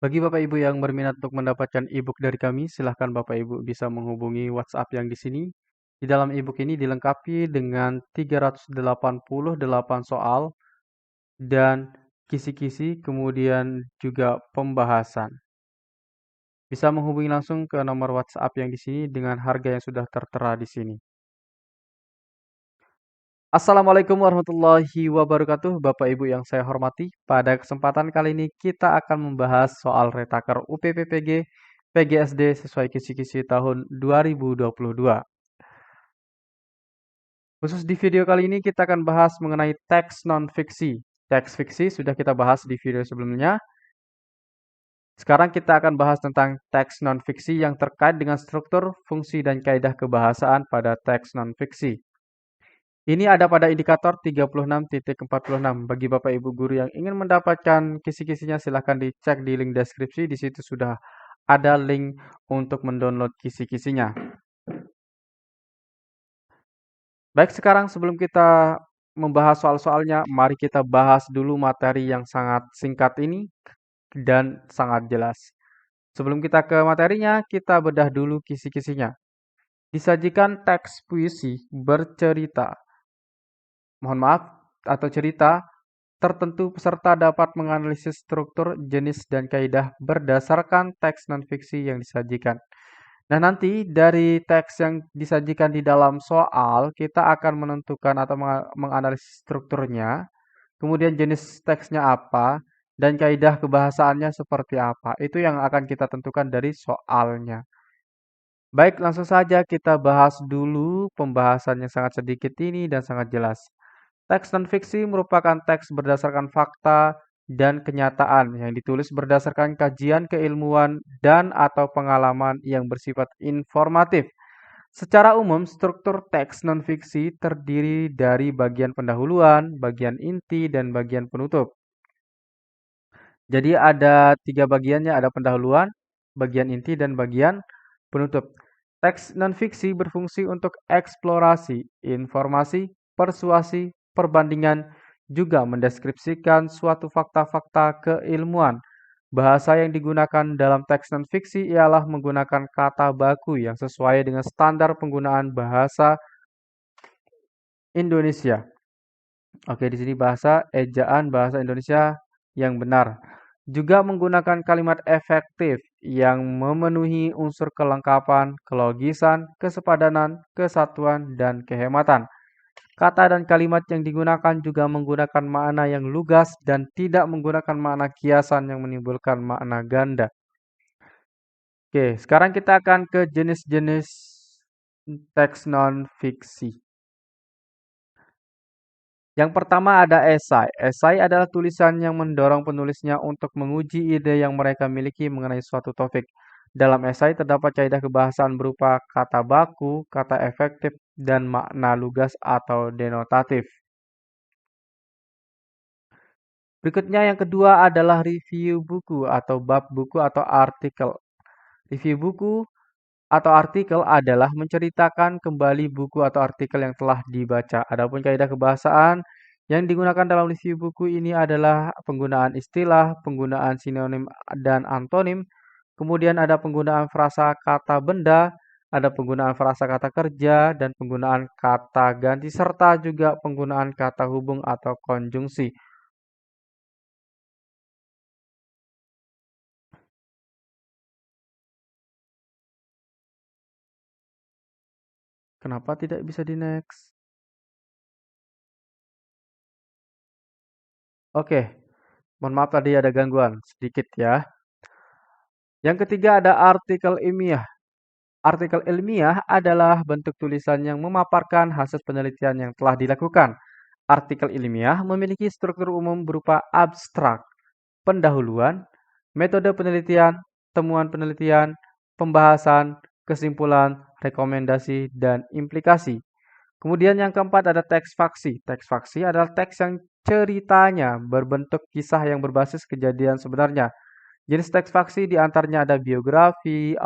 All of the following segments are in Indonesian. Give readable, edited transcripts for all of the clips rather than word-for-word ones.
Bagi Bapak Ibu yang berminat untuk mendapatkan e-book dari kami, silahkan Bapak Ibu bisa menghubungi WhatsApp yang di sini. Di dalam e-book ini dilengkapi dengan 388 soal dan kisi-kisi, kemudian juga pembahasan. Bisa menghubungi langsung ke nomor WhatsApp yang di sini dengan harga yang sudah tertera di sini. Assalamualaikum warahmatullahi wabarakatuh, Bapak Ibu yang saya hormati. Pada kesempatan kali ini kita akan membahas soal retaker UPPPG PGSD sesuai kisi-kisi tahun 2022. Khusus di video kali ini kita akan bahas mengenai teks non-fiksi. Teks fiksi sudah kita bahas di video sebelumnya. Sekarang kita akan bahas tentang teks non-fiksi yang terkait dengan struktur, fungsi, dan kaidah kebahasaan pada teks non-fiksi. Ini ada pada indikator 36.46. Bagi Bapak Ibu guru yang ingin mendapatkan kisi-kisinya silahkan dicek di link deskripsi. Di situ sudah ada link untuk mendownload kisi-kisinya. Baik, sekarang sebelum kita membahas soal-soalnya, mari kita bahas dulu materi yang sangat singkat ini dan sangat jelas. Sebelum kita ke materinya, kita bedah dulu kisi-kisinya. Disajikan teks puisi bercerita. Mohon maaf, atau cerita tertentu peserta dapat menganalisis struktur, jenis, dan kaidah berdasarkan teks non-fiksi yang disajikan. Nah, nanti dari teks yang disajikan di dalam soal, kita akan menentukan atau menganalisis strukturnya, kemudian jenis teksnya apa, dan kaidah kebahasaannya seperti apa. Itu yang akan kita tentukan dari soalnya. Baik, langsung saja kita bahas dulu pembahasan yang sangat sedikit ini dan sangat jelas. Teks non-fiksi merupakan teks berdasarkan fakta dan kenyataan yang ditulis berdasarkan kajian keilmuan dan atau pengalaman yang bersifat informatif. Secara umum, struktur teks non-fiksi terdiri dari bagian pendahuluan, bagian inti, dan bagian penutup. Jadi ada tiga bagiannya, ada pendahuluan, bagian inti, dan bagian penutup. Teks non-fiksi berfungsi untuk eksplorasi, informasi, persuasi, perbandingan, juga mendeskripsikan suatu fakta-fakta keilmuan. Bahasa yang digunakan dalam teks non-fiksi ialah menggunakan kata baku yang sesuai dengan standar penggunaan bahasa Indonesia. Oke, di sini bahasa ejaan bahasa Indonesia yang benar. Juga menggunakan kalimat efektif yang memenuhi unsur kelengkapan, kelogisan, kesepadanan, kesatuan, dan kehematan. Kata dan kalimat yang digunakan juga menggunakan makna yang lugas dan tidak menggunakan makna kiasan yang menimbulkan makna ganda. Oke, sekarang kita akan ke jenis-jenis teks non-fiksi. Yang pertama ada esai. Esai adalah tulisan yang mendorong penulisnya untuk menguji ide yang mereka miliki mengenai suatu topik. Dalam esai terdapat kaidah kebahasaan berupa kata baku, kata efektif, dan makna lugas atau denotatif. Berikutnya yang kedua adalah review buku atau bab buku atau artikel. Review buku atau artikel adalah menceritakan kembali buku atau artikel yang telah dibaca. Adapun kaidah kebahasaan yang digunakan dalam review buku ini adalah penggunaan istilah, penggunaan sinonim dan antonim, kemudian ada penggunaan frasa kata benda, ada penggunaan frasa kata kerja, dan penggunaan kata ganti, serta juga penggunaan kata hubung atau konjungsi. Kenapa tidak bisa di next? Oke, mohon maaf tadi ada gangguan sedikit ya. Yang ketiga ada artikel ilmiah. Artikel ilmiah adalah bentuk tulisan yang memaparkan hasil penelitian yang telah dilakukan. Artikel ilmiah memiliki struktur umum berupa abstrak, pendahuluan, metode penelitian, temuan penelitian, pembahasan, kesimpulan, rekomendasi, dan implikasi. Kemudian yang keempat ada teks faksi. Teks faksi adalah teks yang ceritanya berbentuk kisah yang berbasis kejadian sebenarnya. Jenis teks faksi diantaranya ada biografi,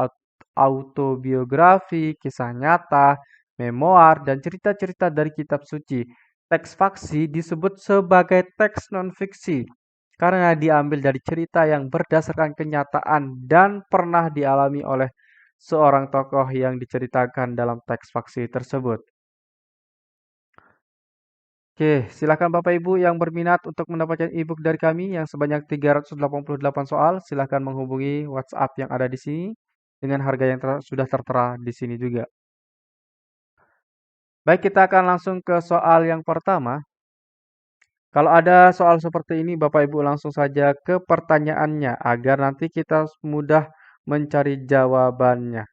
autobiografi, kisah nyata, memoir, dan cerita-cerita dari kitab suci. Teks faksi disebut sebagai teks non-fiksi karena diambil dari cerita yang berdasarkan kenyataan dan pernah dialami oleh seorang tokoh yang diceritakan dalam teks faksi tersebut. Oke, silakan Bapak Ibu yang berminat untuk mendapatkan e-book dari kami yang sebanyak 388 soal, silakan menghubungi WhatsApp yang ada di sini dengan harga yang sudah tertera di sini juga. Baik, kita akan langsung ke soal yang pertama. Kalau ada soal seperti ini, Bapak Ibu langsung saja ke pertanyaannya agar nanti kita mudah mencari jawabannya.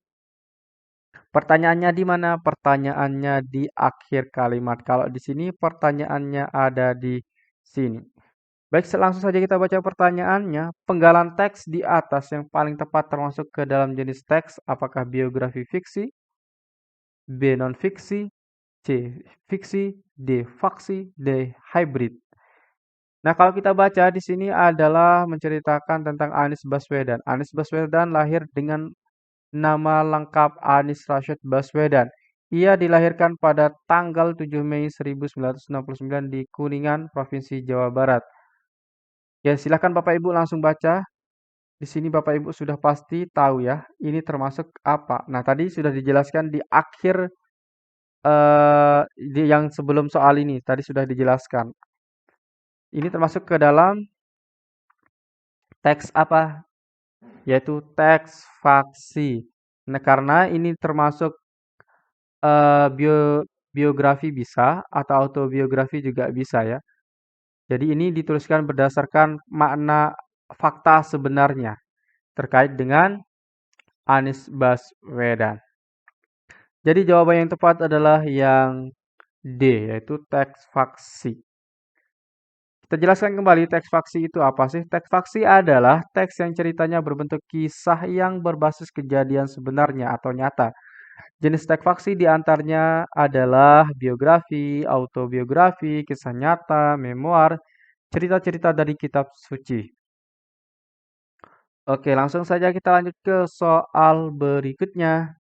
Pertanyaannya di mana? Pertanyaannya di akhir kalimat. Kalau di sini pertanyaannya ada di sini. Baik, langsung saja kita baca pertanyaannya. Penggalan teks di atas yang paling tepat termasuk ke dalam jenis teks, apakah biografi fiksi, B. non-fiksi, C. Fiksi, D. Faksi, D. Hybrid. Nah, kalau kita baca di sini adalah menceritakan tentang Anies Baswedan. Anies Baswedan lahir dengan nama lengkap Anies Rashid Baswedan. Ia dilahirkan pada tanggal 7 Mei 1969 di Kuningan, Provinsi Jawa Barat. Ya, silakan Bapak Ibu langsung baca. Di sini Bapak Ibu sudah pasti tahu ya, ini termasuk apa. Nah, tadi sudah dijelaskan di akhir yang sebelum soal ini, tadi sudah dijelaskan. Ini termasuk ke dalam teks apa? Yaitu teks faksi. Nah, karena ini termasuk biografi bisa atau autobiografi juga bisa ya. Jadi ini dituliskan berdasarkan makna fakta sebenarnya terkait dengan Anies Baswedan. Jadi jawaban yang tepat adalah yang D, yaitu teks faksi. Kita jelaskan kembali teks faksi itu apa sih? Teks faksi adalah teks yang ceritanya berbentuk kisah yang berbasis kejadian sebenarnya atau nyata. Jenis teks faksi diantaranya adalah biografi, autobiografi, kisah nyata, memoir, cerita-cerita dari kitab suci. Oke, langsung saja kita lanjut ke soal berikutnya.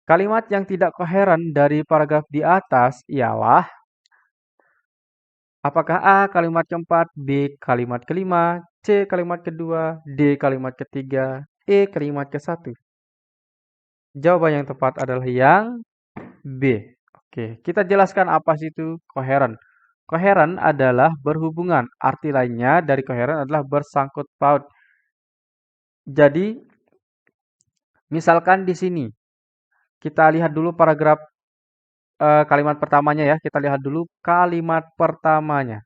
Kalimat yang tidak koheren dari paragraf di atas ialah apakah A. Kalimat keempat, B. Kalimat kelima, C. Kalimat kedua, D. Kalimat ketiga, E. Kalimat ke satu. Jawaban yang tepat adalah yang B. Oke, kita jelaskan apa sih itu koheren. Koheren adalah berhubungan. Arti lainnya dari koheren adalah bersangkut paut. Jadi, misalkan di sini kita lihat dulu paragraf kalimat pertamanya ya. Kita lihat dulu kalimat pertamanya.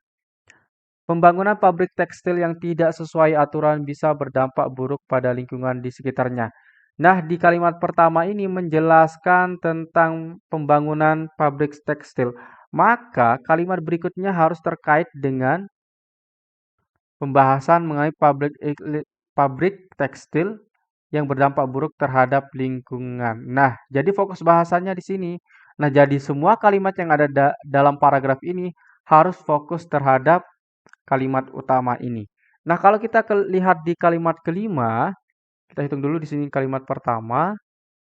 Pembangunan pabrik tekstil yang tidak sesuai aturan bisa berdampak buruk pada lingkungan di sekitarnya. Nah, di kalimat pertama ini menjelaskan tentang pembangunan pabrik tekstil. Maka kalimat berikutnya harus terkait dengan pembahasan mengenai pabrik tekstil yang berdampak buruk terhadap lingkungan. Nah, jadi fokus bahasanya di sini. Nah, jadi semua kalimat yang ada dalam paragraf ini harus fokus terhadap kalimat utama ini. Nah, kalau kita lihat di kalimat kelima, kita hitung dulu di sini kalimat pertama,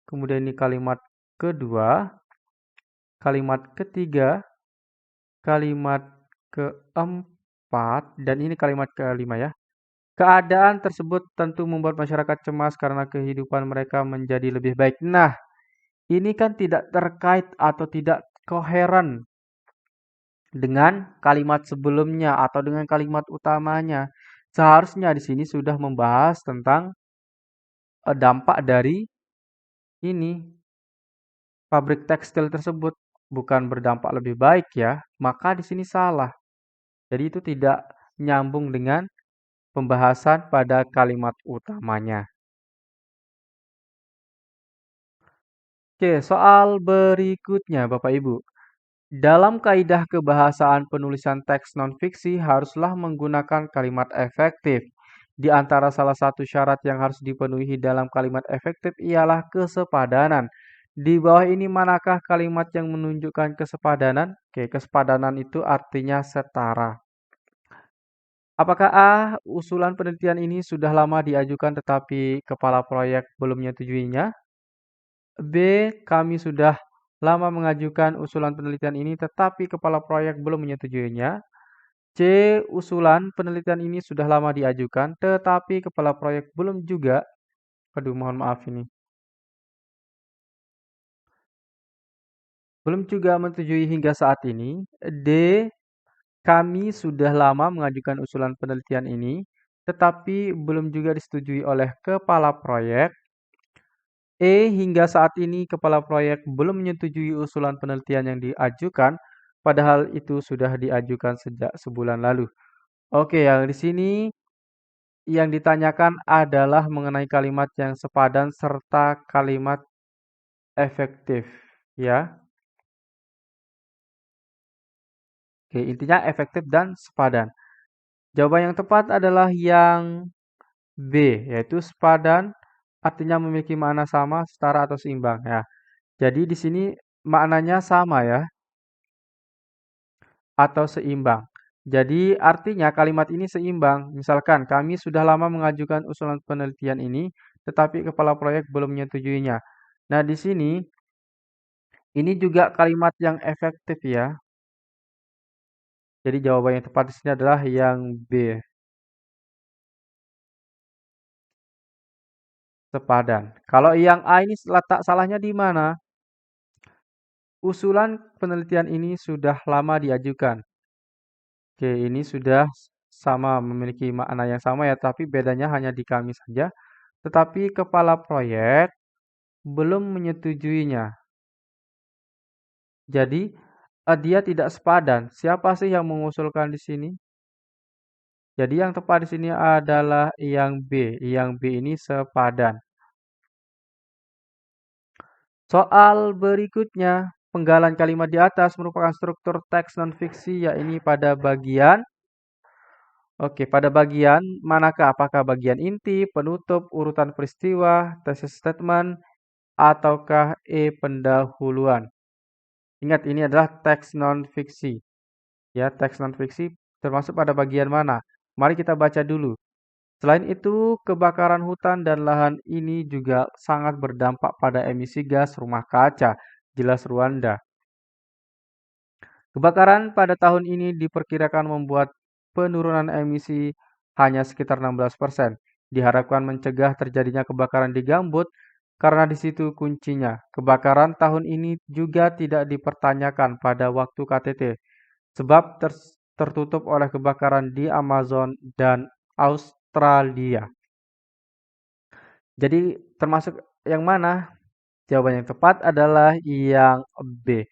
kemudian ini kalimat kedua, kalimat ketiga, kalimat keempat, dan ini kalimat kelima ya. Keadaan tersebut tentu membuat masyarakat cemas karena kehidupan mereka menjadi lebih baik. Nah, ini kan tidak terkait atau tidak koheren dengan kalimat sebelumnya atau dengan kalimat utamanya. Seharusnya di sini sudah membahas tentang dampak dari ini pabrik tekstil tersebut bukan berdampak lebih baik ya. Maka di sini salah. Jadi itu tidak nyambung dengan pembahasan pada kalimat utamanya. Oke, soal berikutnya Bapak Ibu. Dalam kaidah kebahasaan penulisan teks non-fiksi haruslah menggunakan kalimat efektif. Di antara salah satu syarat yang harus dipenuhi dalam kalimat efektif ialah kesepadanan. Di bawah ini manakah kalimat yang menunjukkan kesepadanan? Oke, kesepadanan itu artinya setara. Apakah A. Usulan penelitian ini sudah lama diajukan tetapi kepala proyek belum menyetujuinya? B. Kami sudah lama mengajukan usulan penelitian ini tetapi kepala proyek belum menyetujuinya. C. Usulan penelitian ini sudah lama diajukan tetapi kepala proyek belum juga. Aduh, mohon maaf ini. Belum juga menyetujui hingga saat ini. D. Kami sudah lama mengajukan usulan penelitian ini, tetapi belum juga disetujui oleh kepala proyek. E. Hingga saat ini kepala proyek belum menyetujui usulan penelitian yang diajukan, padahal itu sudah diajukan sejak sebulan lalu. Oke, yang di sini yang ditanyakan adalah mengenai kalimat yang sepadan serta kalimat efektif, ya. Oke, intinya efektif dan sepadan. Jawaban yang tepat adalah yang B, yaitu sepadan artinya memiliki makna sama, setara atau seimbang ya. Jadi di sini maknanya sama ya, atau seimbang. Jadi artinya kalimat ini seimbang. Misalkan kami sudah lama mengajukan usulan penelitian ini, tetapi kepala proyek belum menyetujuinya. Nah, di sini ini juga kalimat yang efektif ya. Jadi jawaban yang tepat di sini adalah yang B, sepadan. Kalau yang A ini letak salahnya di mana? Usulan penelitian ini sudah lama diajukan. Oke, ini sudah sama, memiliki makna yang sama ya, tapi bedanya hanya di kami saja. Tetapi kepala proyek belum menyetujuinya. Jadi, dia tidak sepadan. Siapa sih yang mengusulkan di sini? Jadi yang tepat di sini adalah yang B. Yang B ini sepadan. Soal berikutnya, penggalan kalimat di atas merupakan struktur teks non-fiksi, yakni pada bagian. Oke, pada bagian manakah? Apakah bagian inti, penutup, urutan peristiwa, thesis statement, ataukah pendahuluan? Ingat, ini adalah teks non-fiksi. Ya, teks non-fiksi termasuk pada bagian mana? Mari kita baca dulu. Selain itu, kebakaran hutan dan lahan ini juga sangat berdampak pada emisi gas rumah kaca. Jelas Rwanda. Kebakaran pada tahun ini diperkirakan membuat penurunan emisi hanya sekitar 16%. Diharapkan mencegah terjadinya kebakaran di gambut karena di situ kuncinya. Kebakaran tahun ini juga tidak dipertanyakan pada waktu KTT sebab tertutup oleh kebakaran di Amazon dan Australia. Jadi termasuk yang mana? Jawaban yang tepat adalah yang B,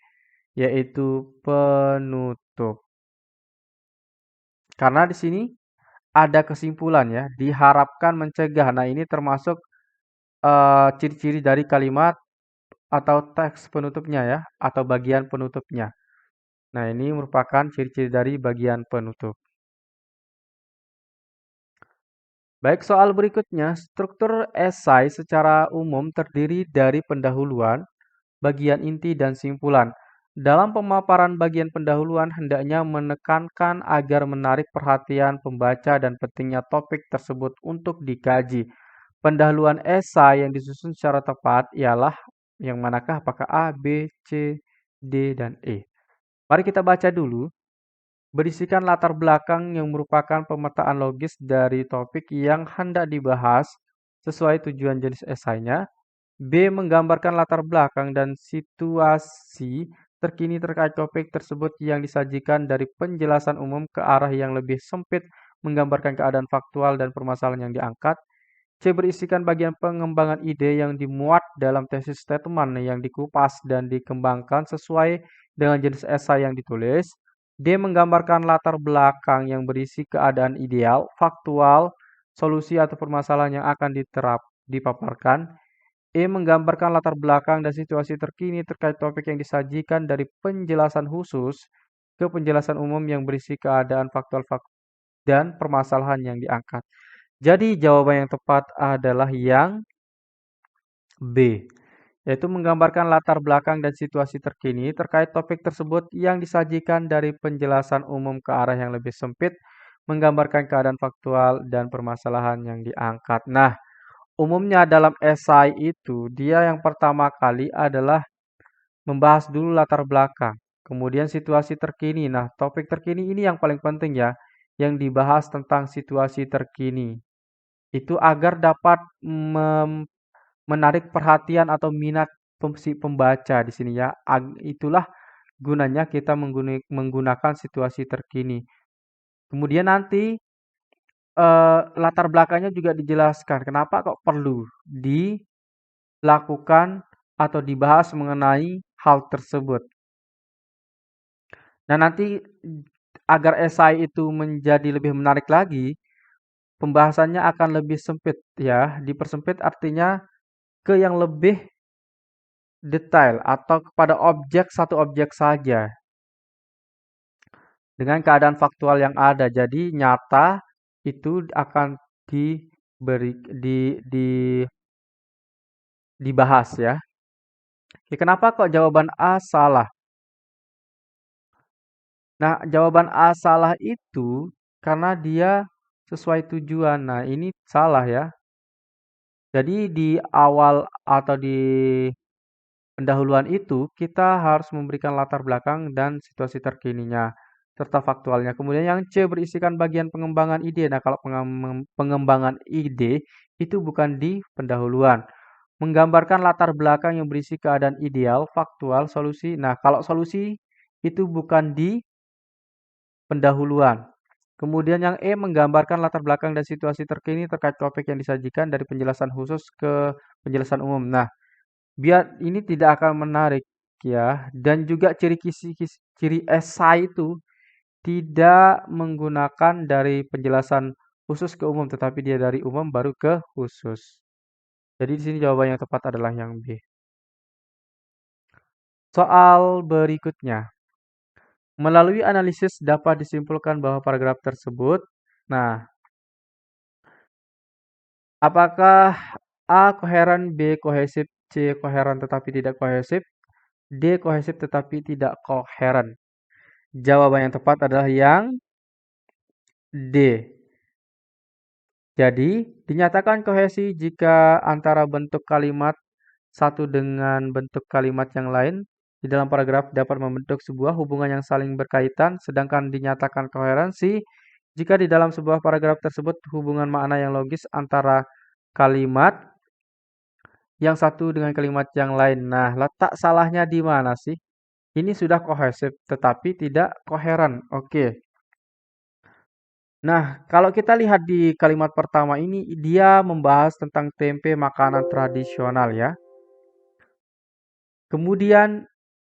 yaitu penutup. Karena di sini ada kesimpulan ya, diharapkan mencegah. Nah, ini termasuk ciri-ciri dari kalimat atau teks penutupnya ya, atau bagian penutupnya. Nah, ini merupakan ciri-ciri dari bagian penutup. Baik, soal berikutnya, struktur esai secara umum terdiri dari pendahuluan, bagian inti, dan simpulan. Dalam pemaparan bagian pendahuluan hendaknya menekankan agar menarik perhatian pembaca dan pentingnya topik tersebut untuk dikaji. Pendahuluan esai yang disusun secara tepat ialah yang manakah? Apakah A, B, C, D, dan E? Mari kita baca dulu. Berisikan latar belakang yang merupakan pemetaan logis dari topik yang hendak dibahas sesuai tujuan jenis esainya. B. Menggambarkan latar belakang dan situasi terkini terkait topik tersebut yang disajikan dari penjelasan umum ke arah yang lebih sempit, menggambarkan keadaan faktual dan permasalahan yang diangkat. C. Berisikan bagian pengembangan ide yang dimuat dalam tesis statement yang dikupas dan dikembangkan sesuai dengan jenis esai yang ditulis. D. Menggambarkan latar belakang yang berisi keadaan ideal, faktual, solusi atau permasalahan yang akan dipaparkan. E. Menggambarkan latar belakang dan situasi terkini terkait topik yang disajikan dari penjelasan khusus ke penjelasan umum yang berisi keadaan faktual dan permasalahan yang diangkat. Jadi jawaban yang tepat adalah yang B, yaitu menggambarkan latar belakang dan situasi terkini terkait topik tersebut yang disajikan dari penjelasan umum ke arah yang lebih sempit, menggambarkan keadaan faktual dan permasalahan yang diangkat. Nah, umumnya dalam esai itu dia yang pertama kali adalah membahas dulu latar belakang. Kemudian situasi terkini. Nah, topik terkini ini yang paling penting ya, yang dibahas tentang situasi terkini. Itu agar dapat menarik perhatian atau minat si pembaca di sini ya. Itulah gunanya kita menggunakan situasi terkini. Kemudian nanti latar belakangnya juga dijelaskan. Kenapa kok perlu dilakukan atau dibahas mengenai hal tersebut. Nah, nanti agar esai itu menjadi lebih menarik lagi, pembahasannya akan lebih sempit ya. Dipersempit artinya ke yang lebih detail atau kepada satu objek saja dengan keadaan faktual yang ada. Jadi nyata itu akan diberi dibahas ya. Oke, kenapa kok jawaban A salah? Nah, jawaban A salah itu karena dia sesuai tujuan. Nah, ini salah ya. Jadi di awal atau di pendahuluan itu kita harus memberikan latar belakang dan situasi terkininya serta faktualnya. Kemudian yang C berisikan bagian pengembangan ide. Nah, kalau pengembangan ide itu bukan di pendahuluan. Menggambarkan latar belakang yang berisi keadaan ideal, faktual, solusi. Nah, kalau solusi itu bukan di pendahuluan. Kemudian yang E menggambarkan latar belakang dan situasi terkini terkait topik yang disajikan dari penjelasan khusus ke penjelasan umum. Nah, biar ini tidak akan menarik ya, dan juga ciri esai itu tidak menggunakan dari penjelasan khusus ke umum, tetapi dia dari umum baru ke khusus. Jadi di sini jawaban yang tepat adalah yang B. Soal berikutnya. Melalui analisis dapat disimpulkan bahwa paragraf tersebut, nah, apakah A koheren, B kohesif, C koheren tetapi tidak kohesif, D kohesif tetapi tidak koheren? Jawaban yang tepat adalah yang D. Jadi, dinyatakan kohesi jika antara bentuk kalimat satu dengan bentuk kalimat yang lain di dalam paragraf dapat membentuk sebuah hubungan yang saling berkaitan, sedangkan dinyatakan koherensi jika di dalam sebuah paragraf tersebut hubungan makna yang logis antara kalimat yang satu dengan kalimat yang lain. Nah, letak salahnya di mana sih? Ini sudah kohesif tetapi tidak koheren. Oke. Nah, kalau kita lihat di kalimat pertama ini, dia membahas tentang tempe makanan tradisional ya. Kemudian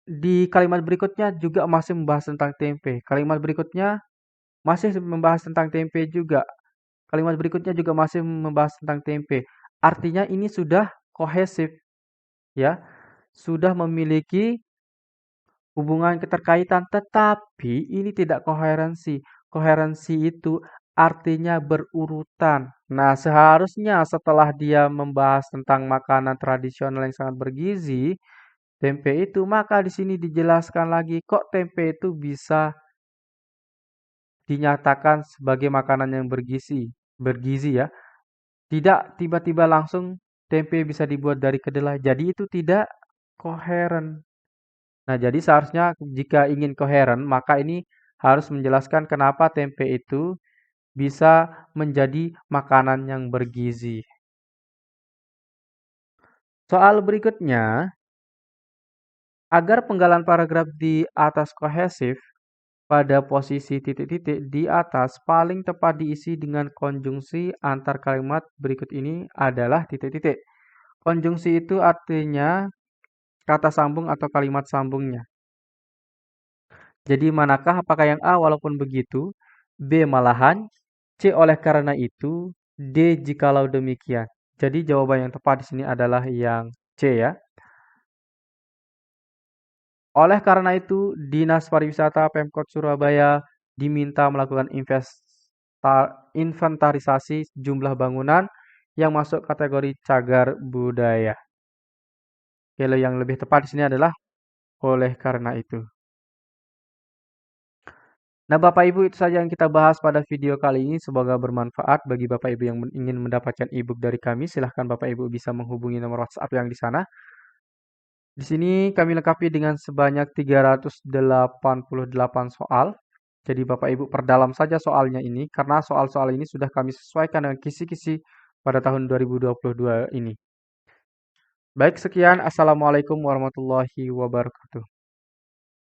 di kalimat berikutnya juga masih membahas tentang tempe. Kalimat berikutnya masih membahas tentang tempe juga. Kalimat berikutnya juga masih membahas tentang tempe. Artinya ini sudah kohesif ya. Sudah memiliki hubungan keterkaitan, tetapi ini tidak koherensi. Koherensi itu artinya berurutan. Nah, seharusnya setelah dia membahas tentang makanan tradisional yang sangat bergizi, tempe itu, maka di sini dijelaskan lagi kok tempe itu bisa dinyatakan sebagai makanan yang bergizi, bergizi ya. Tidak tiba-tiba langsung tempe bisa dibuat dari kedelai. Jadi itu tidak koheren. Nah, jadi seharusnya jika ingin koheren, maka ini harus menjelaskan kenapa tempe itu bisa menjadi makanan yang bergizi. Soal berikutnya, agar penggalan paragraf di atas kohesif, pada posisi titik-titik di atas paling tepat diisi dengan konjungsi antar kalimat berikut ini adalah titik-titik. Konjungsi itu artinya kata sambung atau kalimat sambungnya. Jadi manakah apakah yang A walaupun begitu, B malahan, C oleh karena itu, D jikalau demikian. Jadi jawaban yang tepat di sini adalah yang C ya. Oleh karena itu, Dinas Pariwisata Pemkot Surabaya diminta melakukan inventarisasi jumlah bangunan yang masuk kategori cagar budaya. Kalau yang lebih tepat di sini adalah oleh karena itu. Nah, Bapak Ibu, itu saja yang kita bahas pada video kali ini. Semoga bermanfaat bagi Bapak Ibu yang ingin mendapatkan e-book dari kami. Silahkan Bapak Ibu bisa menghubungi nomor WhatsApp yang di sana. Di sini kami lengkapi dengan sebanyak 388 soal. Jadi Bapak Ibu perdalam saja soalnya ini karena soal-soal ini sudah kami sesuaikan dengan kisi-kisi pada tahun 2022 ini. Baik, sekian. Assalamualaikum warahmatullahi wabarakatuh.